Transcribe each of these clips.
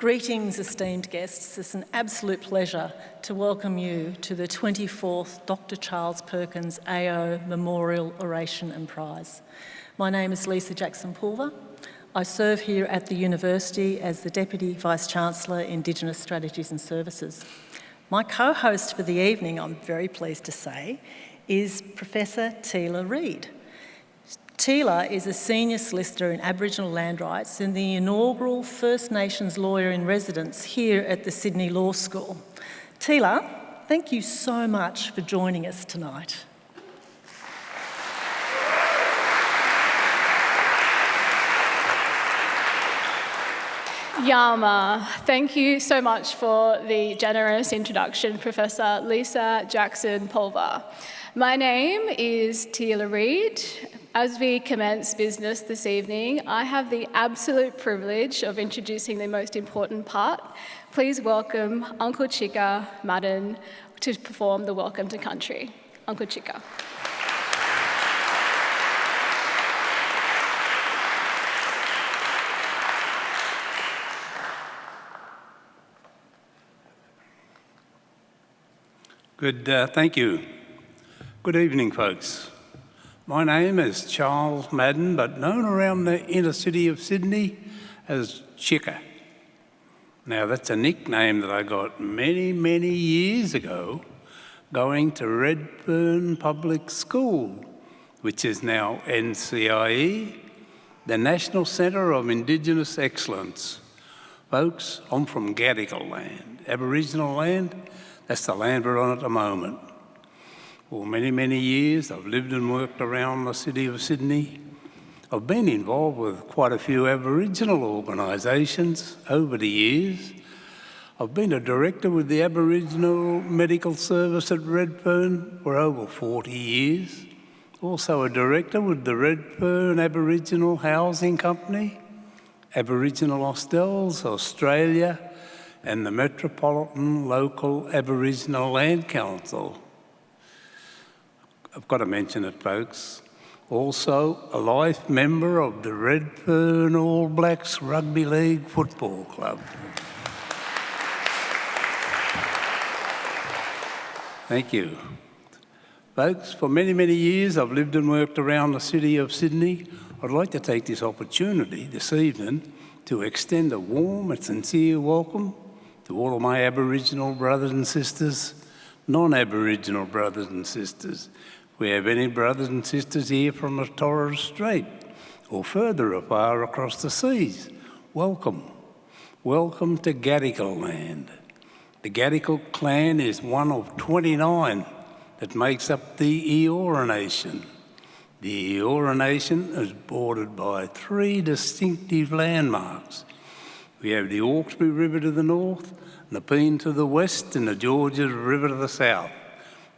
Greetings, esteemed guests. It's an absolute pleasure to welcome you to the 24th Dr. Charles Perkins AO Memorial Oration and Prize. My name is Lisa Jackson-Pulver. I serve here at the University as the Deputy Vice-Chancellor, Indigenous Strategies and Services. My co-host for the evening, I'm very pleased to say, is Professor Teela Reid. Teela is a Senior Solicitor in Aboriginal Land Rights and the inaugural First Nations Lawyer in Residence here at the Sydney Law School. Teela, thank you so much for joining us tonight. Yama, thank you so much for the generous introduction, Professor Lisa Jackson-Pulver. My name is Teela Reid. As we commence business this evening, I have the absolute privilege of introducing the most important part. Please welcome Uncle Chika Madden to perform the Welcome to Country. Uncle Chika. Thank you. Good evening, folks. My name is Charles Madden, but known around the inner city of Sydney as Chika. Now, that's a nickname that I got many, many years ago going to Redfern Public School, which is now NCIE, the National Centre of Indigenous Excellence. Folks, I'm from Gadigal land, Aboriginal land. That's the land we're on at the moment. For many, many years, I've lived and worked around the city of Sydney. I've been involved with quite a few Aboriginal organisations over the years. I've been a director with the Aboriginal Medical Service at Redfern for over 40 years. Also a director with the Redfern Aboriginal Housing Company, Aboriginal Hostels Australia, and the Metropolitan Local Aboriginal Land Council. I've got to mention it, folks. Also, a life member of the Redfern All Blacks Rugby League Football Club. Thank you. Folks, for many, many years I've lived and worked around the city of Sydney. I'd like to take this opportunity this evening to extend a warm and sincere welcome to all of my Aboriginal brothers and sisters, non-Aboriginal brothers and sisters. If we have any brothers and sisters here from the Torres Strait or further afar across the seas, welcome. Welcome to Gadigal land. The Gadigal clan is one of 29 that makes up the Eora Nation. The Eora Nation is bordered by 3 distinctive landmarks. We have the Hawkesbury River to the north, Nepean to the west, and the Georges River to the south.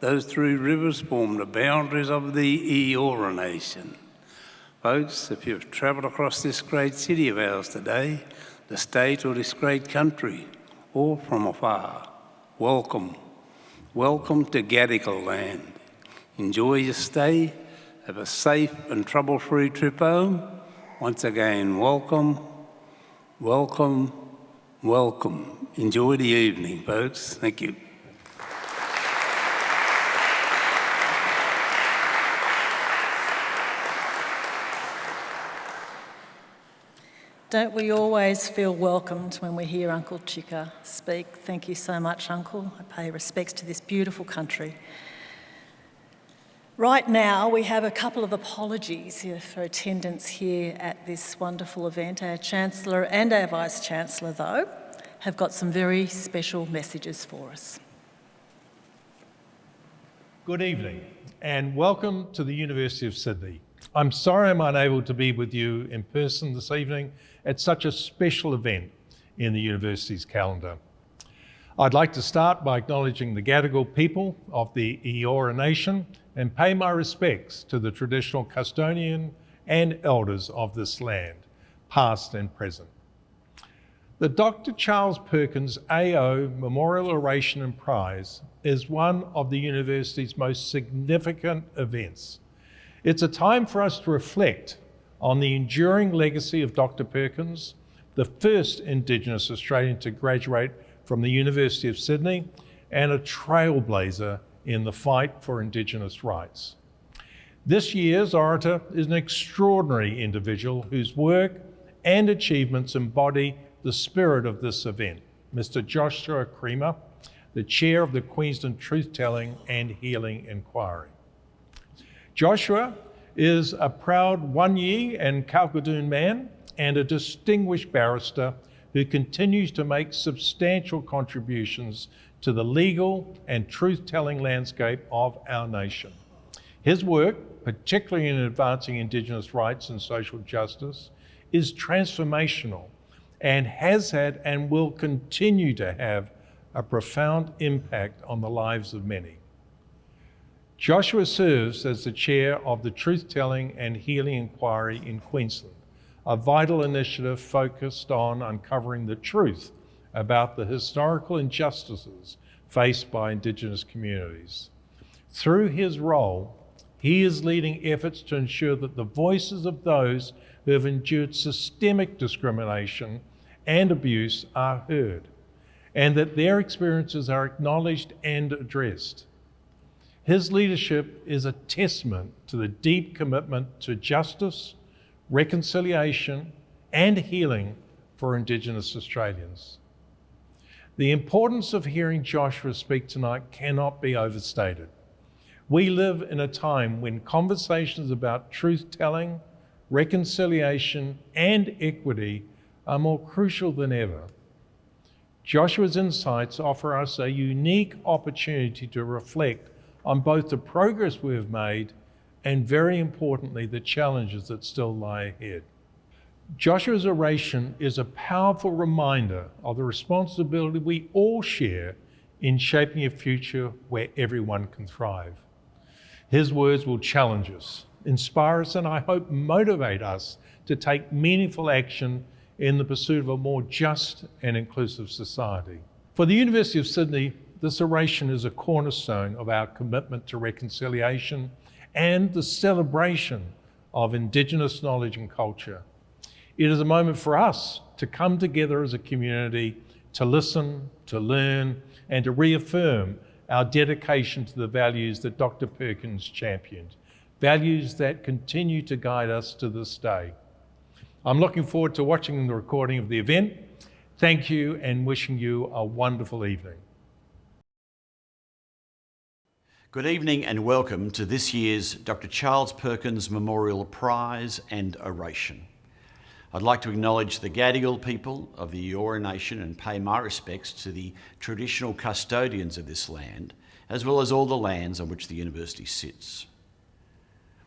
Those 3 rivers form the boundaries of the Eora Nation. Folks, if you've travelled across this great city of ours today, the state or this great country, or from afar, welcome. Welcome to Gadigal land. Enjoy your stay. Have a safe and trouble-free trip home. Once again, welcome, welcome, welcome. Enjoy the evening, folks. Thank you. Don't we always feel welcomed when we hear Uncle Chika speak? Thank you so much, Uncle. I pay respects to this beautiful country. Right now, we have a couple of apologies here for attendance here at this wonderful event. Our Chancellor and our Vice-Chancellor, though, have got some very special messages for us. Good evening and welcome to the University of Sydney. I'm sorry I'm unable to be with you in person this evening at such a special event in the university's calendar. I'd like to start by acknowledging the Gadigal people of the Eora Nation and pay my respects to the traditional custodian and elders of this land, past and present. The Dr. Charles Perkins AO Memorial Oration and Prize is one of the university's most significant events. It's a time for us to reflect on the enduring legacy of Dr. Perkins, the first Indigenous Australian to graduate from the University of Sydney, and a trailblazer in the fight for Indigenous rights. This year's orator is an extraordinary individual whose work and achievements embody the spirit of this event. Mr. Joshua Creamer, the chair of the Queensland Truth-Telling and Healing Inquiry. Joshua is a proud Wanyee and Kalkadoon man and a distinguished barrister who continues to make substantial contributions to the legal and truth-telling landscape of our nation. His work, particularly in advancing Indigenous rights and social justice, is transformational and has had and will continue to have a profound impact on the lives of many. Joshua serves as the chair of the Truth-Telling and Healing Inquiry in Queensland, a vital initiative focused on uncovering the truth about the historical injustices faced by Indigenous communities. Through his role, he is leading efforts to ensure that the voices of those who have endured systemic discrimination and abuse are heard, and that their experiences are acknowledged and addressed. His leadership is a testament to the deep commitment to justice, reconciliation, and healing for Indigenous Australians. The importance of hearing Joshua speak tonight cannot be overstated. We live in a time when conversations about truth-telling, reconciliation, and equity are more crucial than ever. Joshua's insights offer us a unique opportunity to reflect on both the progress we have made and, very importantly, the challenges that still lie ahead. Joshua's oration is a powerful reminder of the responsibility we all share in shaping a future where everyone can thrive. His words will challenge us, inspire us, and I hope motivate us to take meaningful action in the pursuit of a more just and inclusive society. For the University of Sydney, this oration is a cornerstone of our commitment to reconciliation and the celebration of Indigenous knowledge and culture. It is a moment for us to come together as a community to listen, to learn, and to reaffirm our dedication to the values that Dr. Perkins championed, values that continue to guide us to this day. I'm looking forward to watching the recording of the event. Thank you and wishing you a wonderful evening. Good evening and welcome to this year's Dr. Charles Perkins Memorial Prize and Oration. I'd like to acknowledge the Gadigal people of the Eora Nation and pay my respects to the traditional custodians of this land, as well as all the lands on which the university sits.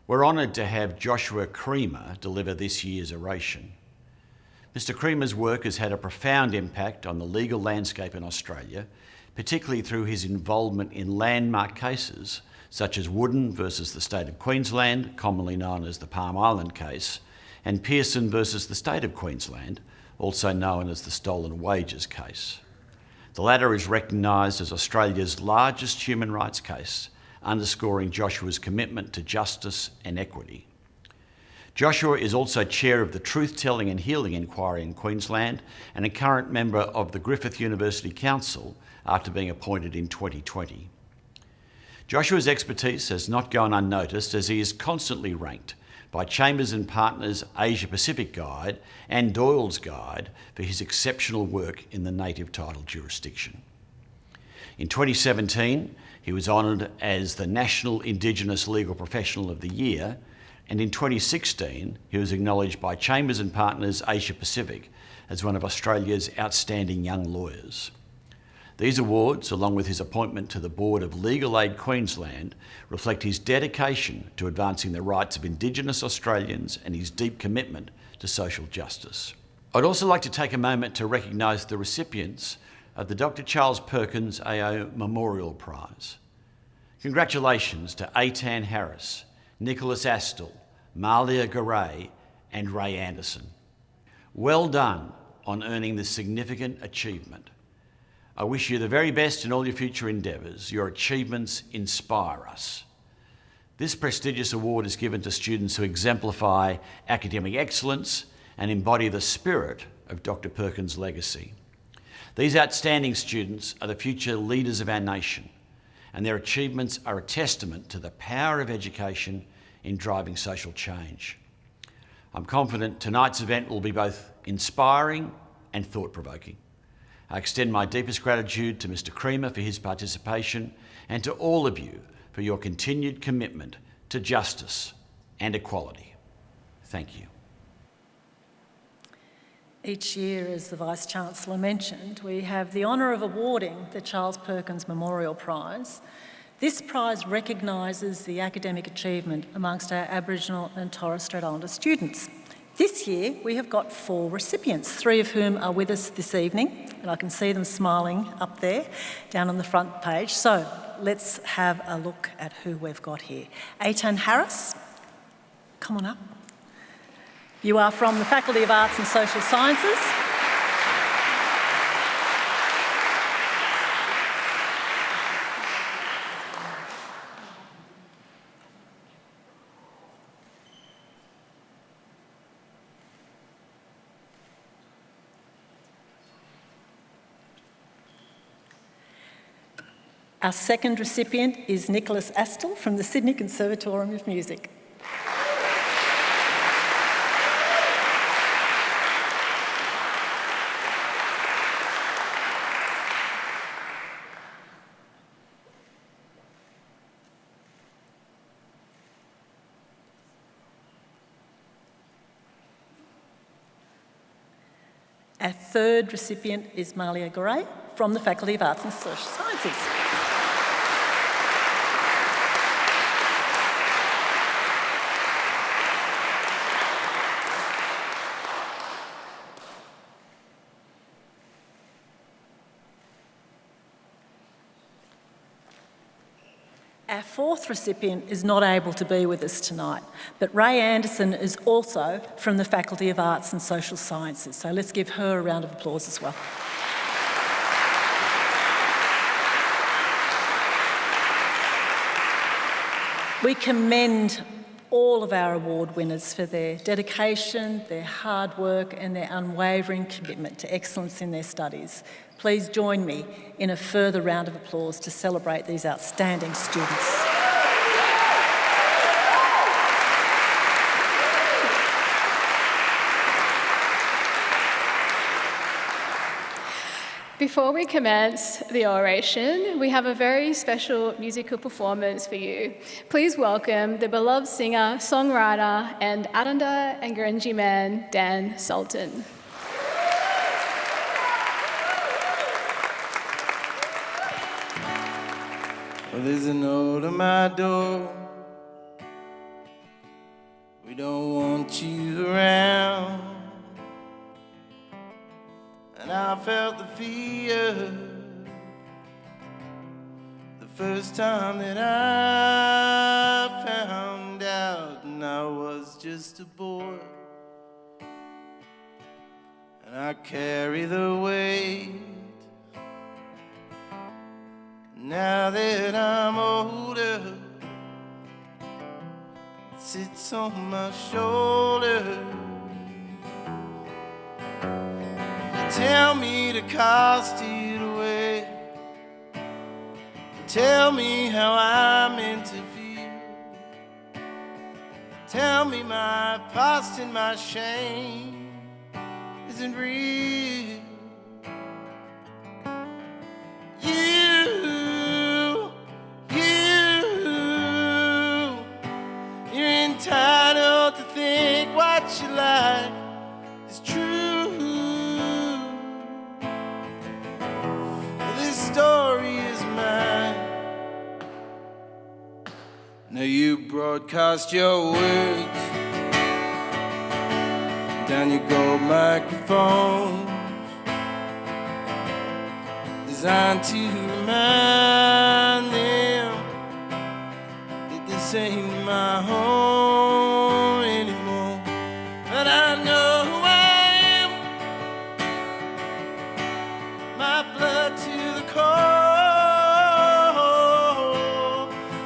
We're honoured to have Joshua Creamer deliver this year's oration. Mr. Creamer's work has had a profound impact on the legal landscape in Australia, particularly through his involvement in landmark cases such as Wooden versus the State of Queensland, commonly known as the Palm Island case, and Pearson versus the State of Queensland, also known as the Stolen Wages case. The latter is recognised as Australia's largest human rights case, underscoring Joshua's commitment to justice and equity. Joshua is also chair of the Truth-Telling and Healing Inquiry in Queensland and a current member of the Griffith University Council after being appointed in 2020. Joshua's expertise has not gone unnoticed as he is constantly ranked by Chambers and Partners Asia Pacific Guide and Doyle's Guide for his exceptional work in the native title jurisdiction. In 2017, he was honoured as the National Indigenous Legal Professional of the Year, and in 2016, he was acknowledged by Chambers and Partners Asia Pacific as one of Australia's outstanding young lawyers. These awards, along with his appointment to the board of Legal Aid Queensland, reflect his dedication to advancing the rights of Indigenous Australians and his deep commitment to social justice. I'd also like to take a moment to recognise the recipients of the Dr. Charles Perkins AO Memorial Prize. Congratulations to Aitan Harris, Nicholas Astle, Malia Garay and Ray Anderson. Well done on earning this significant achievement. I wish you the very best in all your future endeavours. Your achievements inspire us. This prestigious award is given to students who exemplify academic excellence and embody the spirit of Dr. Perkins' legacy. These outstanding students are the future leaders of our nation, and their achievements are a testament to the power of education in driving social change. I'm confident tonight's event will be both inspiring and thought-provoking. I extend my deepest gratitude to Mr. Creamer for his participation and to all of you for your continued commitment to justice and equality. Thank you. Each year, as the Vice-Chancellor mentioned, we have the honour of awarding the Charles Perkins Memorial Prize. This prize recognises the academic achievement amongst our Aboriginal and Torres Strait Islander students. This year, we have got 4 recipients, 3 of whom are with us this evening, and I can see them smiling up there, down on the front page. So let's have a look at who we've got here. Aitan Harris, come on up. You are from the Faculty of Arts and Social Sciences. Our second recipient is Nicholas Astle from the Sydney Conservatorium of Music. Our third recipient is Malia Garay from the Faculty of Arts and Social Sciences. Our fourth recipient is not able to be with us tonight, but Ray Anderson is also from the Faculty of Arts and Social Sciences, so let's give her a round of applause as well. We commend all of our award winners for their dedication, their hard work and their unwavering commitment to excellence in their studies. Please join me in a further round of applause to celebrate these outstanding students. Before we commence the oration, we have a very special musical performance for you. Please welcome the beloved singer, songwriter and Aranda and Gurindji man, Dan Sultan. Well, there's a note on my door. We don't want you around. And I felt the fear the first time that I found out, and I was just a boy. And I carry the weight. Now that I'm older, it sits on my shoulder. You tell me to cast it away. You tell me how I'm meant to feel. Tell me my past and my shame isn't real. You're entitled to think what you like is true. This story is mine. Now you broadcast your words down your gold microphone, designed to remind them that this ain't my home anymore. But I know who I am, my blood to the core,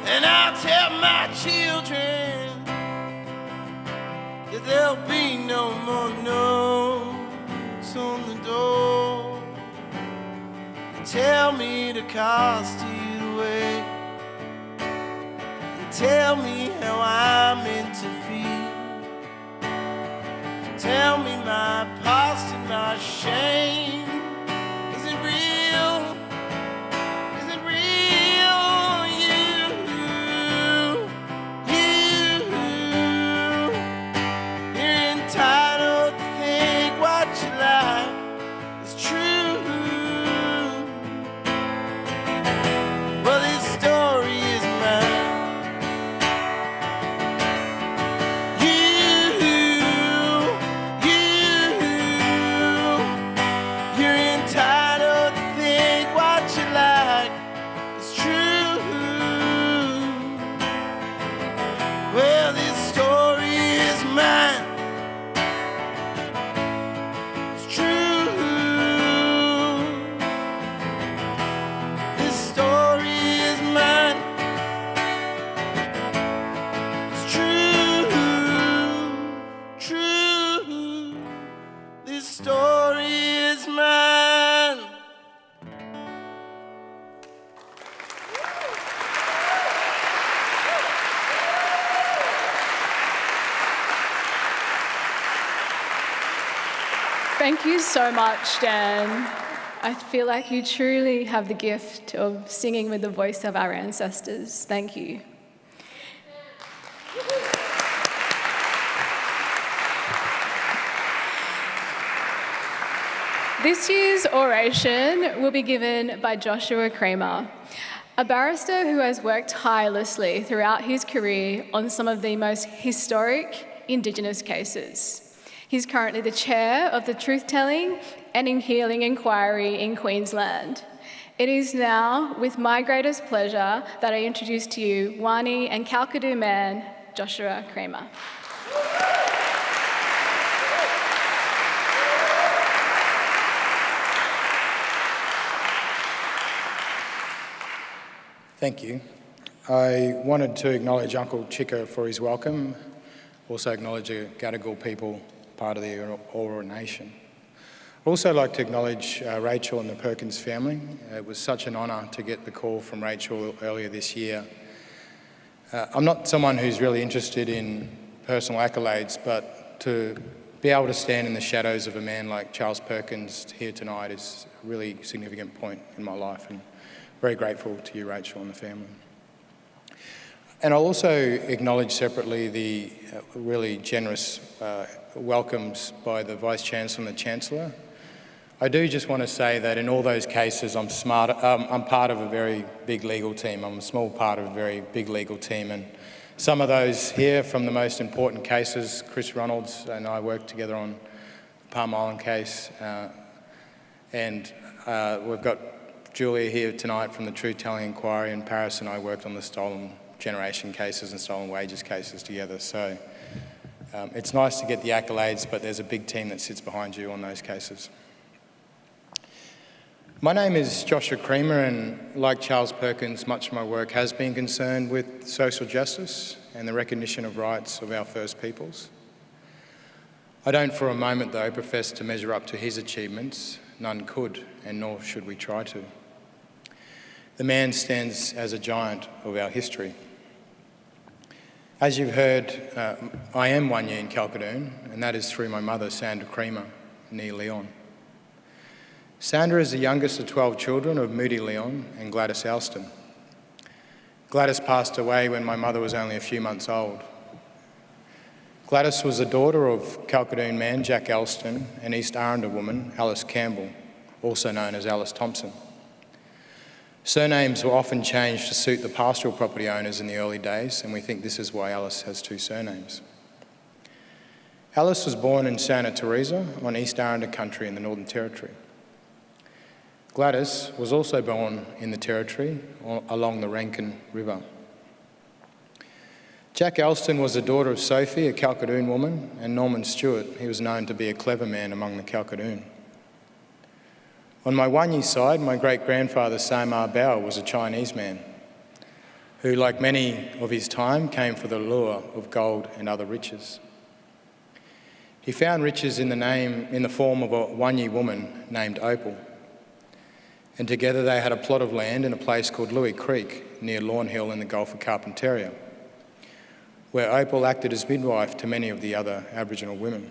and I'll tell my children that there'll be no more no's Tell me the cost either way, and tell me how I'm meant to feel. Tell me my past and my shame. Is it real? Is it real? You're entitled to think what you like is true. Well, this story is mine. You're entitled to think what you like is true. Well, this story is mine. It's true. This story is mine. It's true. True. This story is mine. Thank you so much, Dan. I feel like you truly have the gift of singing with the voice of our ancestors. Thank you. This year's oration will be given by Joshua Kramer, a barrister who has worked tirelessly throughout his career on some of the most historic Indigenous cases. He's currently the chair of the Truth-Telling and Healing Inquiry in Queensland. It is now with my greatest pleasure that I introduce to you Wani and Kalkadu man, Joshua Kramer. Thank you. I wanted to acknowledge Uncle Chika for his welcome, also acknowledge the Gadigal people, part of the Eora Nation. I'd also like to acknowledge Rachel and the Perkins family. It was such an honour to get the call from Rachel earlier this year. I'm not someone who's really interested in personal accolades, but to be able to stand in the shadows of a man like Charles Perkins here tonight is a really significant point in my life, and very grateful to you, Rachel, and the family. And I'll also acknowledge separately the really generous welcomes by the Vice-Chancellor and the Chancellor. I do just want to say that in all those cases, I'm part of a very big legal team. I'm a small part of a very big legal team, and some of those here from the most important cases, Chris Ronalds and I worked together on the Palm Island case, and we've got Julia here tonight from the Truth-Telling Inquiry, and Paris and I worked on the stolen generation cases and stolen wages cases together. So it's nice to get the accolades, but there's a big team that sits behind you on those cases. My name is Joshua Kramer, and like Charles Perkins, much of my work has been concerned with social justice and the recognition of rights of our First Peoples. I don't for a moment, though, profess to measure up to his achievements. None could, and nor should we try to. The man stands as a giant of our history. As you've heard, I am Wanya in Kalkadoon, and that is through my mother, Sandra Kramer, near Leon. Sandra is the youngest of 12 children of Moody Leon and Gladys Alston. Gladys passed away when my mother was only a few months old. Gladys was the daughter of Kalkadoon man Jack Alston and East Arundel woman Alice Campbell, also known as Alice Thompson. Surnames were often changed to suit the pastoral property owners in the early days, and we think this is why Alice has two surnames. Alice was born in Santa Teresa on East Arundel country in the Northern Territory. Gladys was also born in the Territory along the Rankin River. Jack Alston was the daughter of Sophie, a Kalkadoon woman, and Norman Stewart. He was known to be a clever man among the Kalkadoon. On my Wanyi side, my great-grandfather Samar Bao was a Chinese man who, like many of his time, came for the lure of gold and other riches. He found riches in the form of a Wanyi woman named Opal. and together they had a plot of land in a place called Louis Creek near Lawn Hill in the Gulf of Carpentaria, where Opal acted as midwife to many of the other Aboriginal women.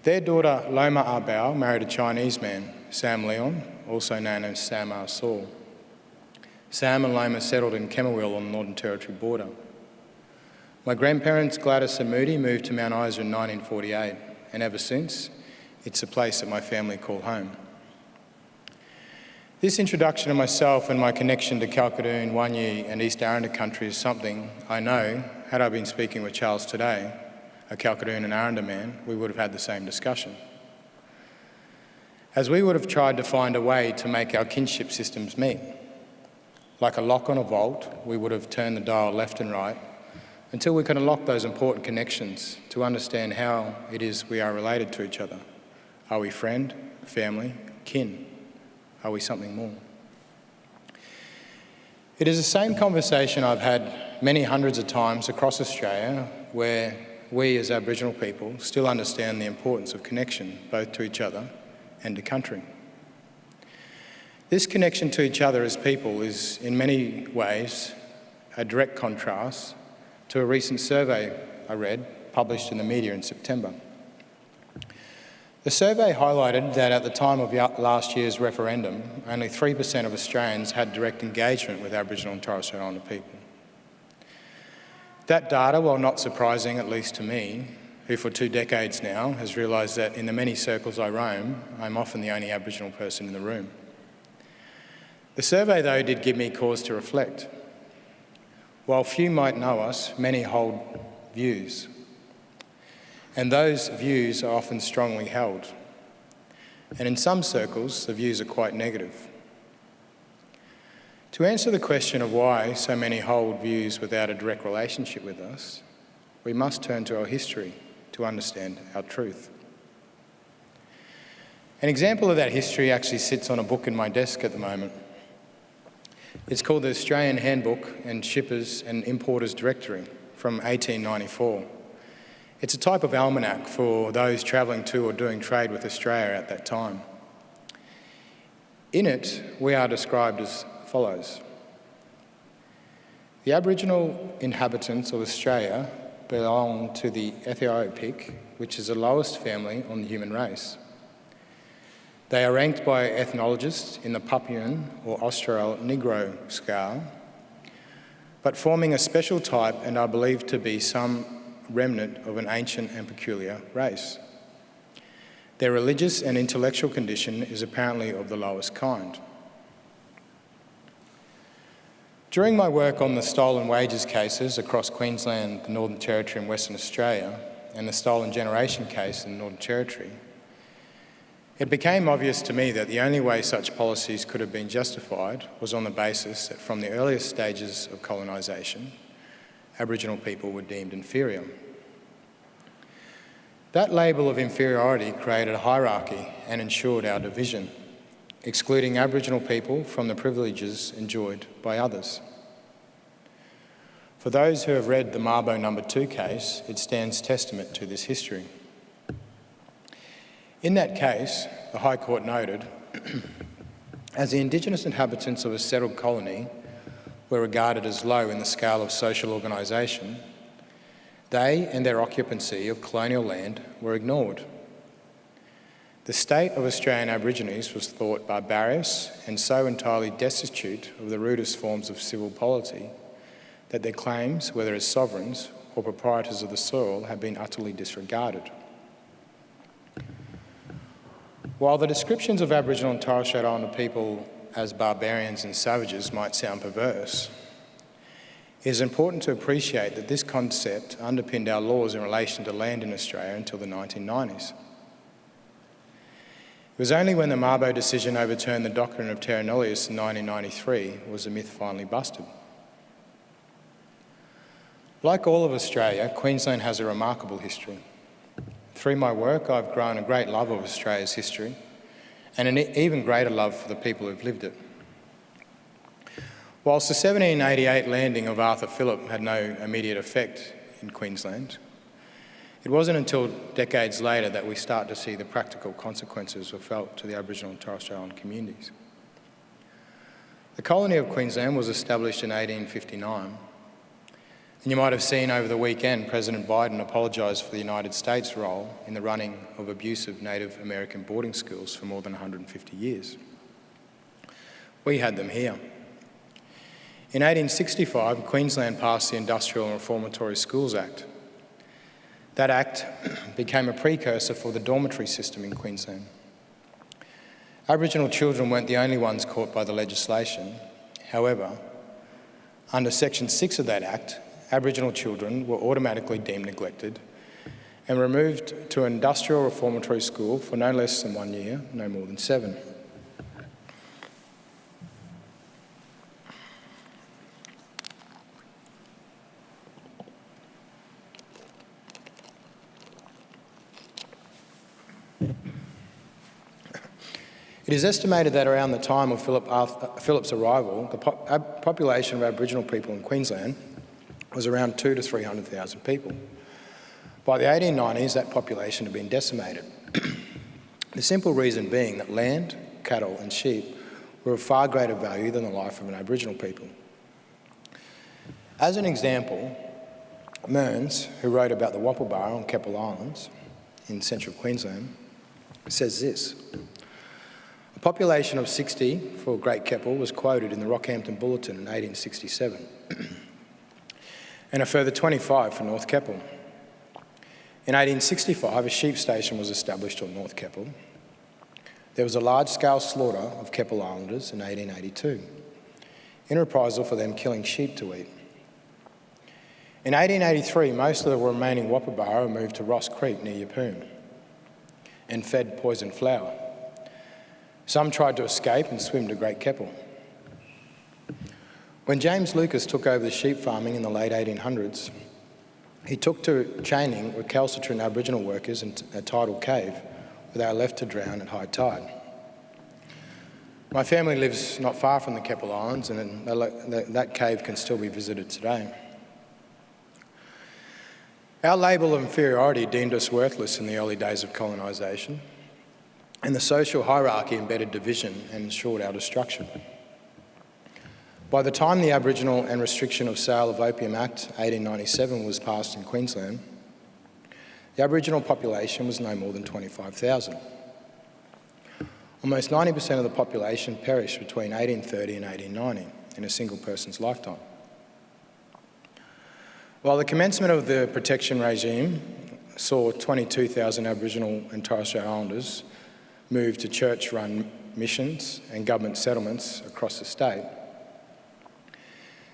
Their daughter Loma Arbau married a Chinese man, Sam Leon, also known as Sam R. Saul. Sam and Loma settled in Kemmerwell on the Northern Territory border. My grandparents Gladys and Moody moved to Mount Isa in 1948, and ever since, it's a place that my family call home. This introduction of myself and my connection to Kalkadoon, Wanyi and East Aranda country is something I know, had I been speaking with Charles today, a Kalkadoon and Aranda man, we would have had the same discussion. As we would have tried to find a way to make our kinship systems meet. Like a lock on a vault, we would have turned the dial left and right until we could unlock those important connections to understand how it is we are related to each other. Are we friend, family, kin? Are we something more? It is the same conversation I've had many hundreds of times across Australia where we as Aboriginal people still understand the importance of connection both to each other and to country. This connection to each other as people is in many ways a direct contrast to a recent survey I read published in the media in September. The survey highlighted that at the time of last year's referendum, only 3% of Australians had direct engagement with Aboriginal and Torres Strait Islander people. That data, while not surprising, at least to me, who for 2 decades now has realised that in the many circles I roam, I'm often the only Aboriginal person in the room. The survey, though, did give me cause to reflect. While few might know us, many hold views. And those views are often strongly held. And in some circles, the views are quite negative. To answer the question of why so many hold views without a direct relationship with us, we must turn to our history to understand our truth. An example of that history actually sits on a book in my desk at the moment. It's called the Australian Handbook and Shippers and Importers Directory from 1894. It's a type of almanac for those travelling to or doing trade with Australia at that time. In it, we are described as follows. The Aboriginal inhabitants of Australia belong to the Ethiopic, which is the lowest family on the human race. They are ranked by ethnologists in the Papuan or Austral Negro scale, but forming a special type and are believed to be some remnant of an ancient and peculiar race. Their religious and intellectual condition is apparently of the lowest kind. During my work on the stolen wages cases across Queensland, the Northern Territory and Western Australia, and the stolen generation case in the Northern Territory, it became obvious to me that the only way such policies could have been justified was on the basis that from the earliest stages of colonisation, Aboriginal people were deemed inferior. That label of inferiority created a hierarchy and ensured our division, excluding Aboriginal people from the privileges enjoyed by others. For those who have read the Mabo No. 2 case, it stands testament to this history. In that case, the High Court noted, as the Indigenous inhabitants of a settled colony were regarded as low in the scale of social organisation, they and their occupancy of colonial land were ignored. The state of Australian Aborigines was thought barbarous and so entirely destitute of the rudest forms of civil polity that their claims, whether as sovereigns or proprietors of the soil, had been utterly disregarded. While the descriptions of Aboriginal and Torres Strait Islander people as barbarians and savages might sound perverse, it is important to appreciate that this concept underpinned our laws in relation to land in Australia until the 1990s. It was only when the Mabo decision overturned the doctrine of terra nullius in 1993 was the myth finally busted. Like all of Australia, Queensland has a remarkable history. Through my work, I've grown a great love of Australia's history and an even greater love for the people who've lived it. Whilst the 1788 landing of Arthur Phillip had no immediate effect in Queensland, It wasn't until decades later that we start to see the practical consequences were felt to the Aboriginal and Torres Strait Islander communities. The colony of Queensland was established in 1859, and you might have seen over the weekend President Biden apologised for the United States' role in the running of abusive Native American boarding schools for more than 150 years. We had them here. In 1865, Queensland passed the Industrial and Reformatory Schools Act. That act became a precursor for the dormitory system in Queensland. Aboriginal children weren't the only ones caught by the legislation. However, under Section 6 of that Act, Aboriginal children were automatically deemed neglected and removed to an industrial reformatory school for no less than 1 year, no more than 7. It is estimated that around the time of Philip's arrival, the population of Aboriginal people in Queensland was around 200,000 to 300,000 people. By the 1890s, that population had been decimated. The simple reason being that land, cattle and sheep were of far greater value than the life of an Aboriginal people. As an example, Mearns, who wrote about the Wapplebarra on Keppel Islands in central Queensland, says this: a population of 60 for Great Keppel was quoted in the Rockhampton Bulletin in 1867, and a further 25 for North Keppel. In 1865, a sheep station was established on North Keppel. There was a large-scale slaughter of Keppel Islanders in 1882, in reprisal for them killing sheep to eat. In 1883, most of the remaining Wapplebarra moved to Ross Creek near Yeppoon and fed poisoned flour. Some tried to escape and swim to Great Keppel. When James Lucas took over the sheep farming in the late 1800s, he took to chaining recalcitrant Aboriginal workers in a tidal cave where they were left to drown at high tide. My family lives not far from the Keppel Islands, and that cave can still be visited today. Our label of inferiority deemed us worthless in the early days of colonisation, and the social hierarchy embedded division and ensured our destruction. By the time the Aboriginal and Restriction of Sale of Opium Act 1897 was passed in Queensland, the Aboriginal population was no more than 25,000. Almost 90% of the population perished between 1830 and 1890 in a single person's lifetime. While the commencement of the protection regime saw 22,000 Aboriginal and Torres Strait Islanders move to church-run missions and government settlements across the state,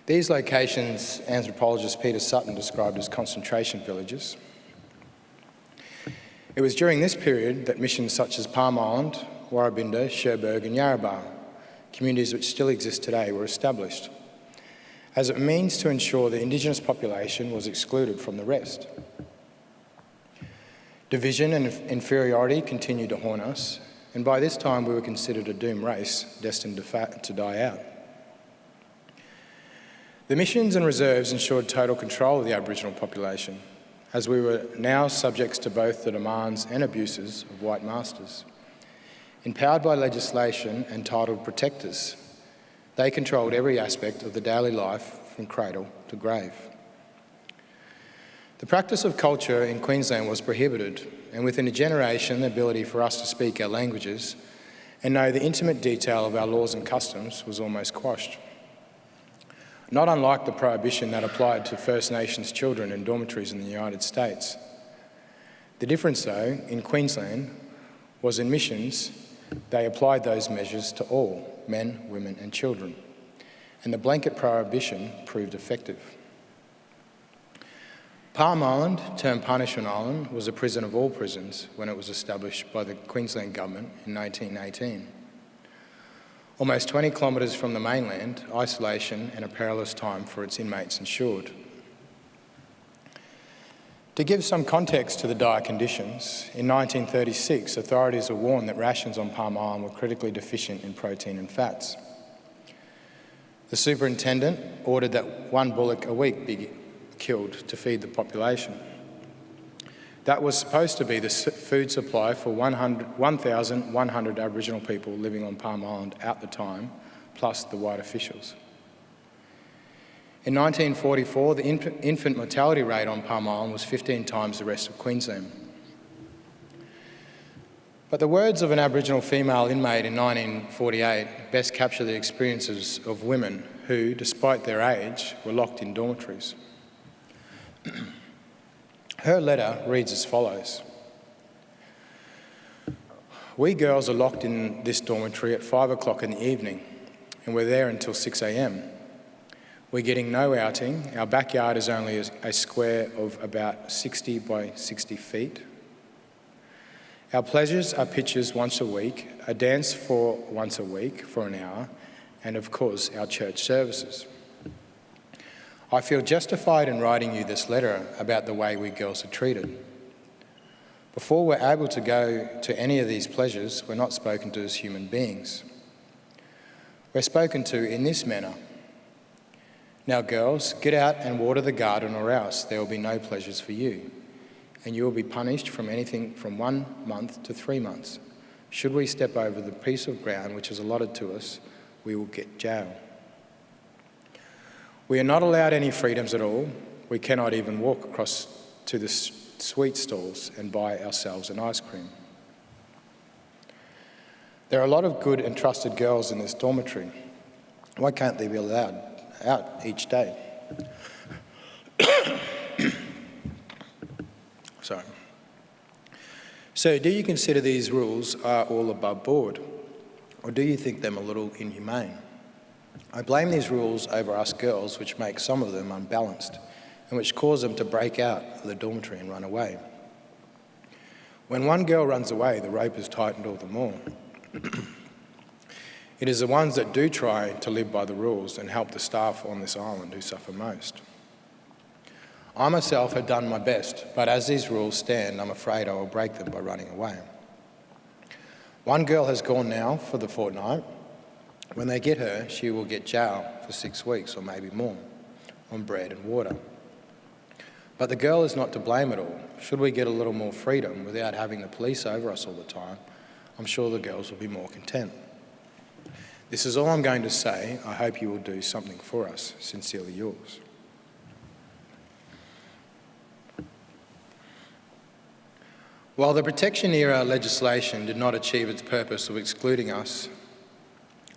these locations anthropologist Peter Sutton described as concentration villages. It was during this period that missions such as Palm Island, Warrabinda, Cherbourg and Yarrabah, communities which still exist today, were established as a means to ensure the Indigenous population was excluded from the rest. Division and inferiority continued to haunt us, and by this time we were considered a doomed race destined to die out. The missions and reserves ensured total control of the Aboriginal population, as we were now subjects to both the demands and abuses of white masters. Empowered by legislation and titled protectors, they controlled every aspect of the daily life from cradle to grave. The practice of culture in Queensland was prohibited, and within a generation, the ability for us to speak our languages and know the intimate detail of our laws and customs was almost quashed. Not unlike the prohibition that applied to First Nations children in dormitories in the United States. The difference, though, in Queensland was in missions, they applied those measures to all, men, women and children, and the blanket prohibition proved effective. Palm Island, termed Punishment Island, was a prison of all prisons when it was established by the Queensland Government in 1918. Almost 20 kilometres from the mainland, isolation and a perilous time for its inmates ensured. To give some context to the dire conditions, in 1936, authorities were warned that rations on Palm Island were critically deficient in protein and fats. The superintendent ordered that 1 bullock a week be killed to feed the population. That was supposed to be the food supply for 1,100 Aboriginal people living on Palm Island at the time, plus the white officials. In 1944, the infant mortality rate on Palm Island was 15 times the rest of Queensland. But the words of an Aboriginal female inmate in 1948 best capture the experiences of women who, despite their age, were locked in dormitories. Her letter reads as follows. We girls are locked in this dormitory at 5 o'clock in the evening, and we're there until 6 a.m. We're getting no outing. Our backyard is only a square of about 60 by 60 feet. Our pleasures are pictures once a week, a dance for once a week for an hour, and of course our church services. I feel justified in writing you this letter about the way we girls are treated. Before we're able to go to any of these pleasures, we're not spoken to as human beings. We're spoken to in this manner. Now girls, get out and water the garden or else there will be no pleasures for you, and you will be punished from anything from 1 month to 3 months. Should we step over the piece of ground which is allotted to us, we will get jail. We are not allowed any freedoms at all. We cannot even walk across to the sweet stalls and buy ourselves an ice cream. There are a lot of good and trusted girls in this dormitory. Why can't they be allowed out each day? Sorry. So do you consider these rules are all above board, or do you think them a little inhumane? I blame these rules over us girls, which make some of them unbalanced and which cause them to break out of the dormitory and run away. When one girl runs away, the rope is tightened all the more. It is the ones that do try to live by the rules and help the staff on this island who suffer most. I myself have done my best, but as these rules stand, I'm afraid I will break them by running away. One girl has gone now for the fortnight. When they get her, she will get jail for 6 weeks or maybe more on bread and water. But the girl is not to blame at all. Should we get a little more freedom without having the police over us all the time, I'm sure the girls will be more content. This is all I'm going to say. I hope you will do something for us. Sincerely yours. While the Protection Era legislation did not achieve its purpose of excluding us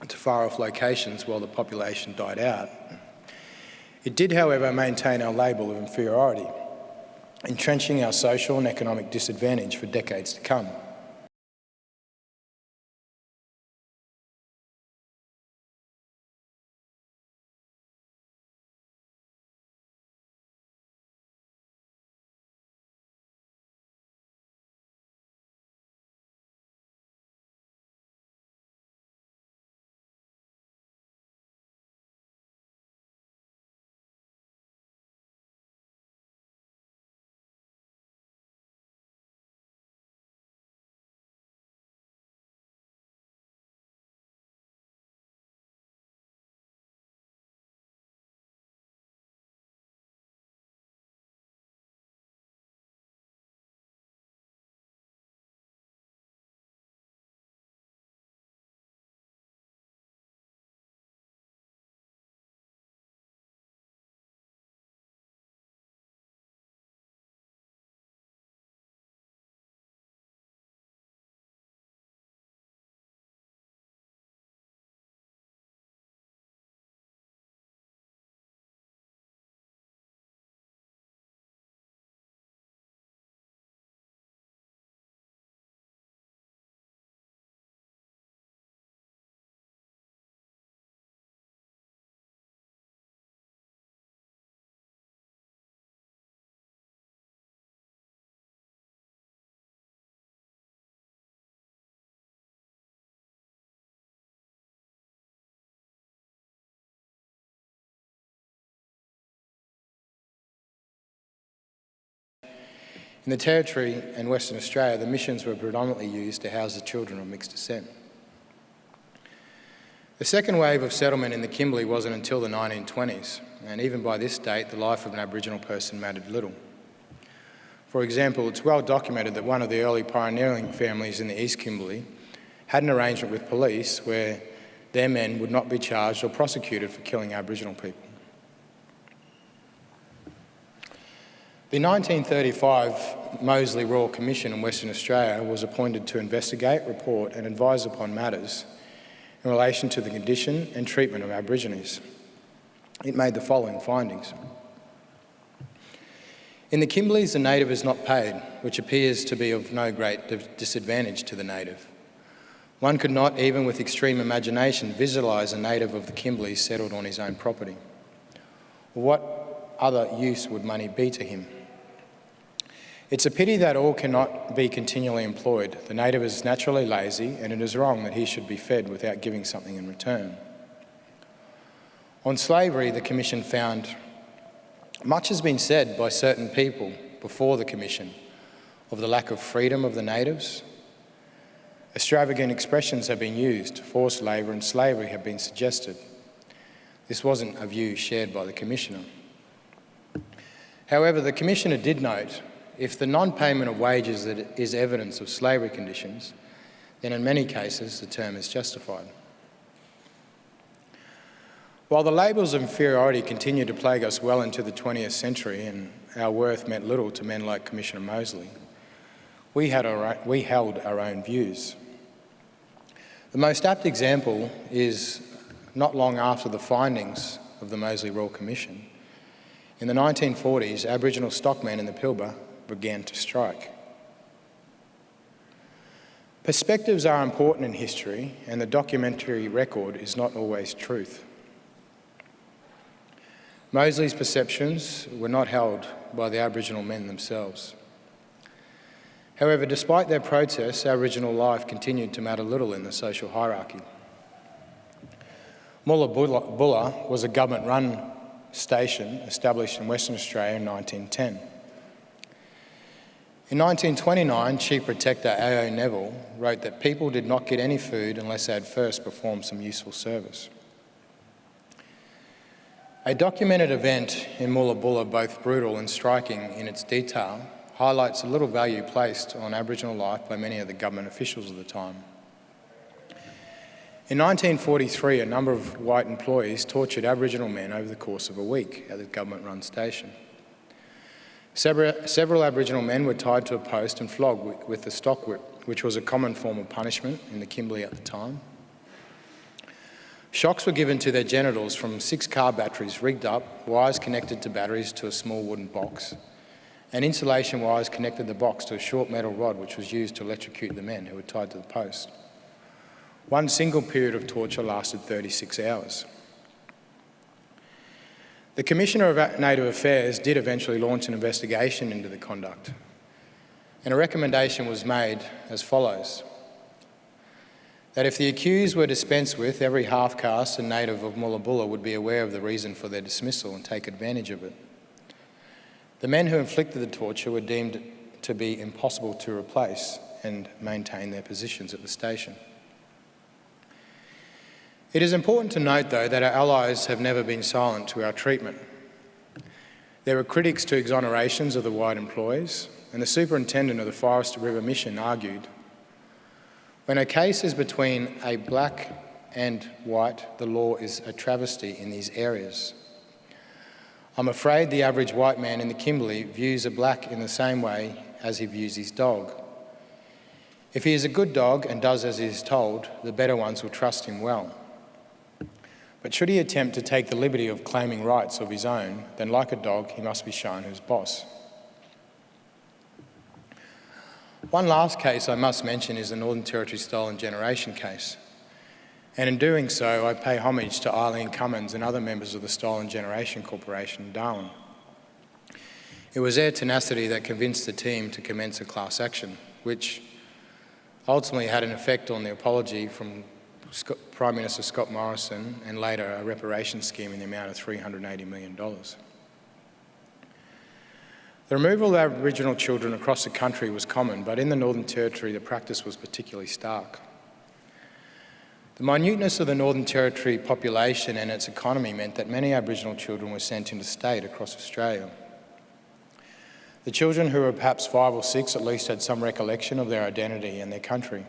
to far-off locations while the population died out, it did, however, maintain our label of inferiority, entrenching our social and economic disadvantage for decades to come. In the Territory and Western Australia, the missions were predominantly used to house the children of mixed descent. The second wave of settlement in the Kimberley wasn't until the 1920s, and even by this date, the life of an Aboriginal person mattered little. For example, it's well documented that one of the early pioneering families in the East Kimberley had an arrangement with police where their men would not be charged or prosecuted for killing Aboriginal people. The 1935 Moseley Royal Commission in Western Australia was appointed to investigate, report and advise upon matters in relation to the condition and treatment of Aborigines. It made the following findings. In the Kimberleys, the native is not paid, which appears to be of no great disadvantage to the native. One could not, even with extreme imagination, visualise a native of the Kimberleys settled on his own property. What other use would money be to him? It's a pity that all cannot be continually employed. The native is naturally lazy, and it is wrong that he should be fed without giving something in return. On slavery, the Commission found much has been said by certain people before the Commission of the lack of freedom of the natives. Extravagant expressions have been used, forced labour and slavery have been suggested. This wasn't a view shared by the Commissioner. However, the Commissioner did note, if the non-payment of wages is evidence of slavery conditions, then in many cases the term is justified. While the labels of inferiority continued to plague us well into the 20th century and our worth meant little to men like Commissioner Moseley, we held our own views. The most apt example is not long after the findings of the Moseley Royal Commission. In the 1940s, Aboriginal stockmen in the Pilbara began to strike. Perspectives are important in history, and the documentary record is not always truth. Moseley's perceptions were not held by the Aboriginal men themselves. However, despite their protests, Aboriginal life continued to matter little in the social hierarchy. Mulla was a government-run station established in Western Australia in 1910. In 1929, Chief Protector A.O. Neville wrote that people did not get any food unless they had first performed some useful service. A documented event in Mulla, both brutal and striking in its detail, highlights the little value placed on Aboriginal life by many of the government officials of the time. In 1943, a number of white employees tortured Aboriginal men over the course of a week at the government-run station. Several Aboriginal men were tied to a post and flogged with the stock whip, which was a common form of punishment in the Kimberley at the time. Shocks were given to their genitals from 6 car batteries rigged up, wires connected to batteries to a small wooden box, and insulation wires connected the box to a short metal rod which was used to electrocute the men who were tied to the post. One single period of torture lasted 36 hours. The Commissioner of Native Affairs did eventually launch an investigation into the conduct, and a recommendation was made as follows: that if the accused were dispensed with, every half-caste and native of Mulla would be aware of the reason for their dismissal and take advantage of it. The men who inflicted the torture were deemed to be impossible to replace and maintain their positions at the station. It is important to note, though, that our allies have never been silent to our treatment. There were critics to exonerations of the white employees, and the superintendent of the Forest River Mission argued, when a case is between a black and white, the law is a travesty in these areas. I'm afraid the average white man in the Kimberley views a black in the same way as he views his dog. If he is a good dog and does as he is told, the better ones will trust him well. But should he attempt to take the liberty of claiming rights of his own, then like a dog, he must be shown who's boss. One last case I must mention is the Northern Territory Stolen Generation case. And in doing so, I pay homage to Eileen Cummins and other members of the Stolen Generation Corporation in Darwin. It was their tenacity that convinced the team to commence a class action, which ultimately had an effect on the apology from Prime Minister Scott Morrison and later a reparation scheme in the amount of $380 million. The removal of Aboriginal children across the country was common, but in the Northern Territory the practice was particularly stark. The minuteness of the Northern Territory population and its economy meant that many Aboriginal children were sent interstate across Australia. The children who were perhaps 5 or 6 at least had some recollection of their identity and their country.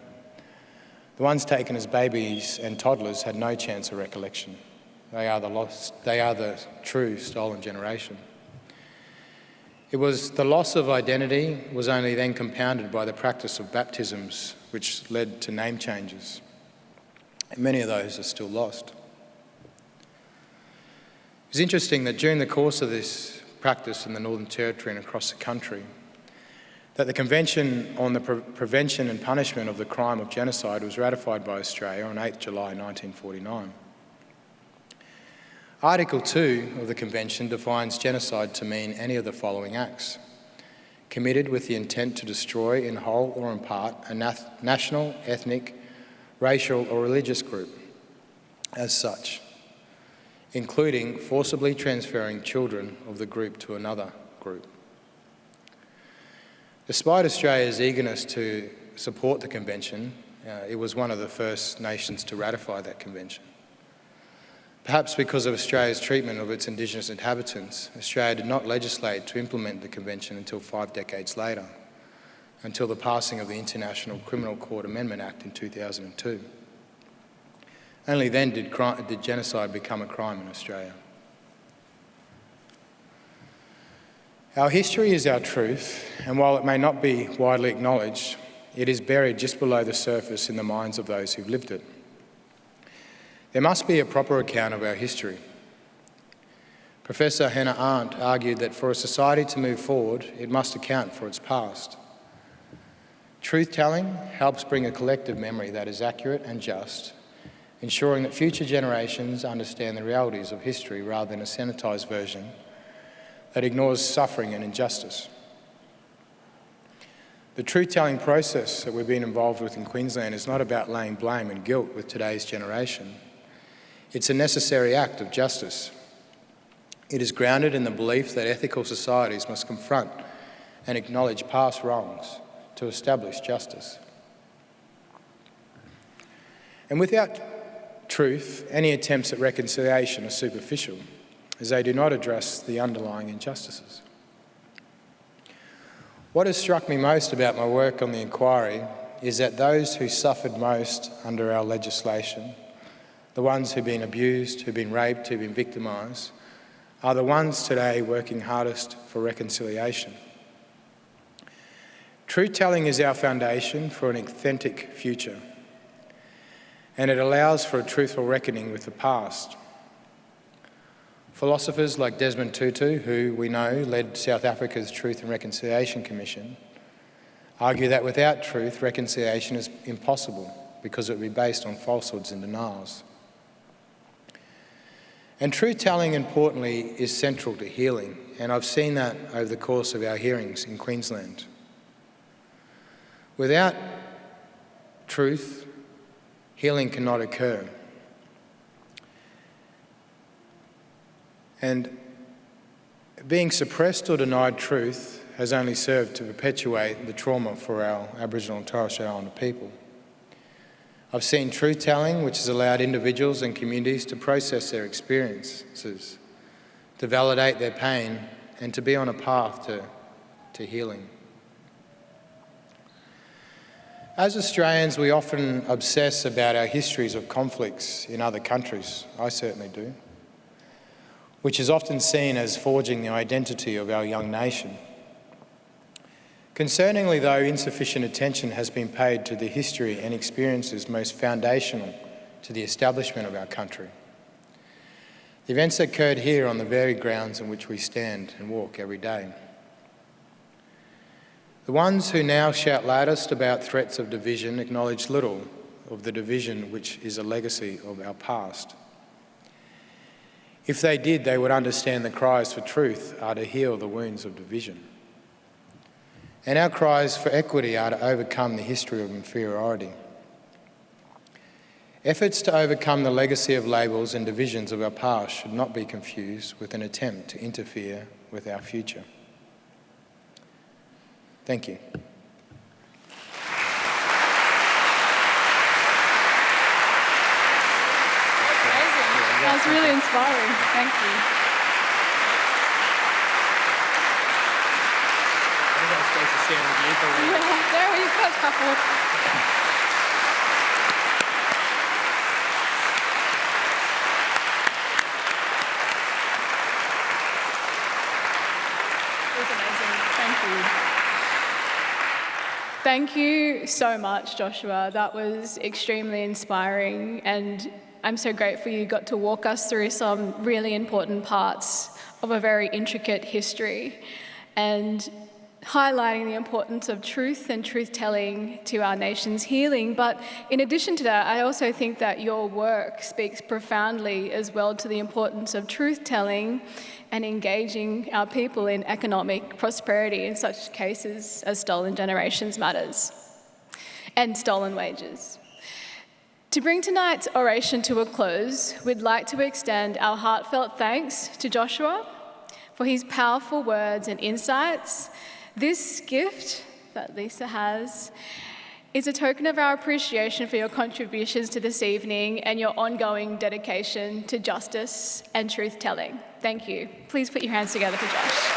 The ones taken as babies and toddlers had no chance of recollection. They are the true stolen generation. It was the loss of identity was only then compounded by the practice of baptisms, which led to name changes. And many of those are still lost. It's interesting that during the course of this practice in the Northern Territory and across the country, that the Convention on the Prevention and Punishment of the Crime of Genocide was ratified by Australia on 8 July 1949. Article 2 of the Convention defines genocide to mean any of the following acts: committed with the intent to destroy in whole or in part a national, ethnic, racial or religious group as such, including forcibly transferring children of the group to another group. Despite Australia's eagerness to support the Convention, it was one of the first nations to ratify that Convention. Perhaps because of Australia's treatment of its Indigenous inhabitants, Australia did not legislate to implement the Convention until 5 decades later, until the passing of the International Criminal Court Amendment Act in 2002. Only then did genocide become a crime in Australia. Our history is our truth, and while it may not be widely acknowledged, it is buried just below the surface in the minds of those who've lived it. There must be a proper account of our history. Professor Hannah Arendt argued that for a society to move forward, it must account for its past. Truth-telling helps bring a collective memory that is accurate and just, ensuring that future generations understand the realities of history rather than a sanitised version that ignores suffering and injustice. The truth-telling process that we've been involved with in Queensland is not about laying blame and guilt with today's generation. It's a necessary act of justice. It is grounded in the belief that ethical societies must confront and acknowledge past wrongs to establish justice. And without truth, any attempts at reconciliation are superficial, as they do not address the underlying injustices. What has struck me most about my work on the inquiry is that those who suffered most under our legislation, the ones who've been abused, who've been raped, who've been victimised, are the ones today working hardest for reconciliation. Truth-telling is our foundation for an authentic future, and it allows for a truthful reckoning with the past. Philosophers like Desmond Tutu, who we know led South Africa's Truth and Reconciliation Commission, argue that without truth, reconciliation is impossible because it would be based on falsehoods and denials. And truth-telling, importantly, is central to healing, and I've seen that over the course of our hearings in Queensland. Without truth, healing cannot occur. And being suppressed or denied truth has only served to perpetuate the trauma for our Aboriginal and Torres Strait Islander people. I've seen truth-telling which has allowed individuals and communities to process their experiences, to validate their pain, and to be on a path to healing. As Australians, we often obsess about our histories of conflicts in other countries. I certainly do, which is often seen as forging the identity of our young nation. Concerningly, though, insufficient attention has been paid to the history and experiences most foundational to the establishment of our country. The events that occurred here on the very grounds on which we stand and walk every day. The ones who now shout loudest about threats of division acknowledge little of the division which is a legacy of our past. If they did, they would understand the cries for truth are to heal the wounds of division. And our cries for equity are to overcome the history of inferiority. Efforts to overcome the legacy of labels and divisions of our past should not be confused with an attempt to interfere with our future. Thank you. That was really inspiring. Thank you. share with you. Believe it. There we've got a couple. It was amazing. Thank you. Thank you so much, Joshua. That was extremely inspiring, and I'm so grateful you got to walk us through some really important parts of a very intricate history and highlighting the importance of truth and truth-telling to our nation's healing. But in addition to that, I also think that your work speaks profoundly as well to the importance of truth-telling and engaging our people in economic prosperity in such cases as stolen generations matters and stolen wages. To bring tonight's oration to a close, we'd like to extend our heartfelt thanks to Joshua for his powerful words and insights. This gift that Lisa has is a token of our appreciation for your contributions to this evening and your ongoing dedication to justice and truth-telling. Thank you. Please put your hands together for Josh.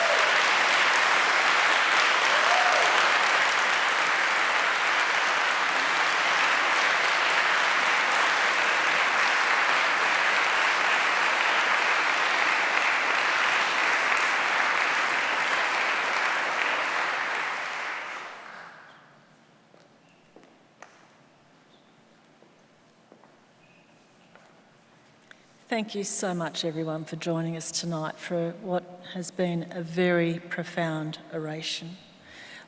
Thank you so much, everyone, for joining us tonight for what has been a very profound oration.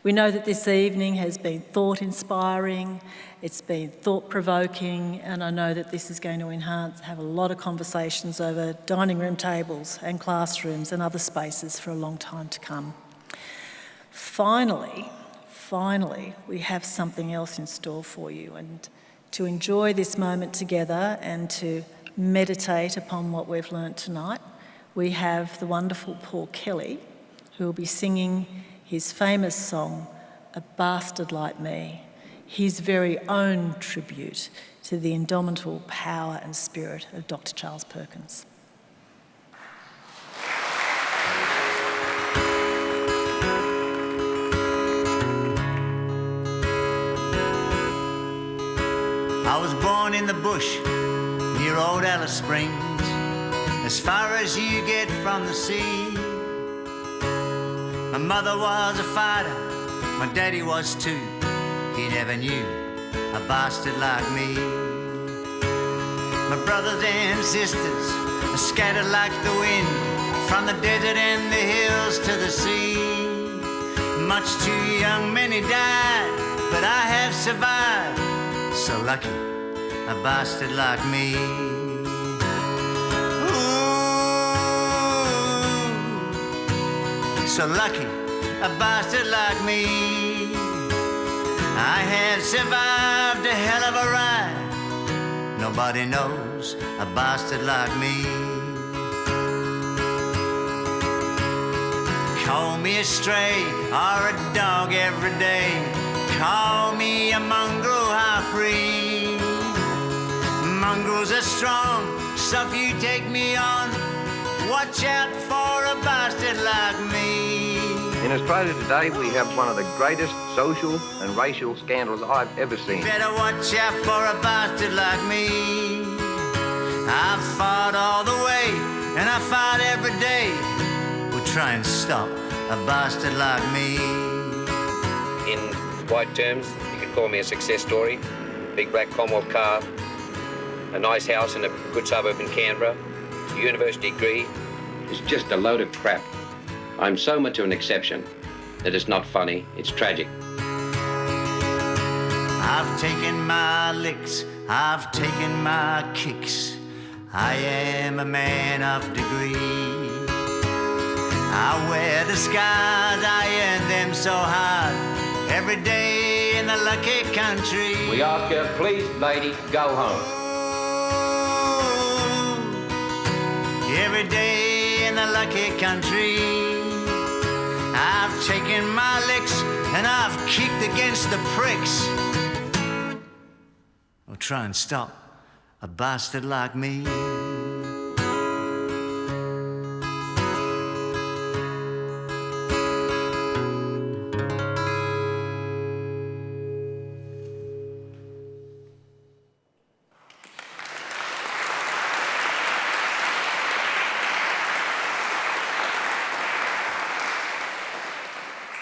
We know that this evening has been thought-inspiring, it's been thought-provoking, and I know that this is going to have a lot of conversations over dining room tables and classrooms and other spaces for a long time to come. Finally, we have something else in store for you, and to enjoy this moment together and to meditate upon what we've learnt tonight, we have the wonderful Paul Kelly, who will be singing his famous song, A Bastard Like Me, his very own tribute to the indomitable power and spirit of Dr. Charles Perkins. I was born in the bush near old Alice Springs, as far as you get from the sea. My mother was a fighter, my daddy was too. He never knew a bastard like me. My brothers and sisters are scattered like the wind, from the desert and the hills to the sea. Much too young, many died, but I have survived. So lucky, a bastard like me. Ooh, so lucky, a bastard like me. I have survived a hell of a ride. Nobody knows a bastard like me. Call me a stray or a dog every day. Call me a mongrel half-breed. Mongrels are strong, so if you take me on, watch out for a bastard like me. In Australia today, we have one of the greatest social and racial scandals I've ever seen. Better watch out for a bastard like me. I've fought all the way, and I fight every day. We'll try and stop a bastard like me. In white terms, you could call me a success story. Big black Commonwealth car, a nice house in a good suburb in Canberra, a university degree. It's just a load of crap. I'm so much of an exception that it's not funny, it's tragic. I've taken my licks, I've taken my kicks. I am a man of degree. I wear the scars, I earn them so hard. Every day in the lucky country. We ask her, please, lady, go home. Every day in the lucky country. I've taken my licks and I've kicked against the pricks. I'll try and stop a bastard like me.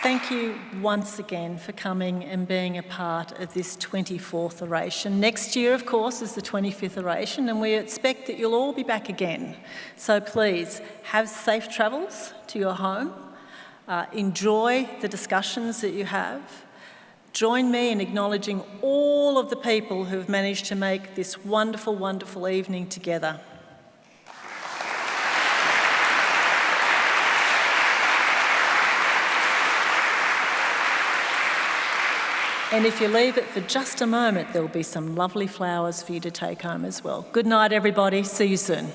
Thank you once again for coming and being a part of this 24th Oration. Next year, of course, is the 25th Oration, and we expect that you'll all be back again. So please, have safe travels to your home. Enjoy the discussions that you have. Join me in acknowledging all of the people who have managed to make this wonderful, wonderful evening together. And if you leave it for just a moment, there'll be some lovely flowers for you to take home as well. Good night, everybody. See you soon.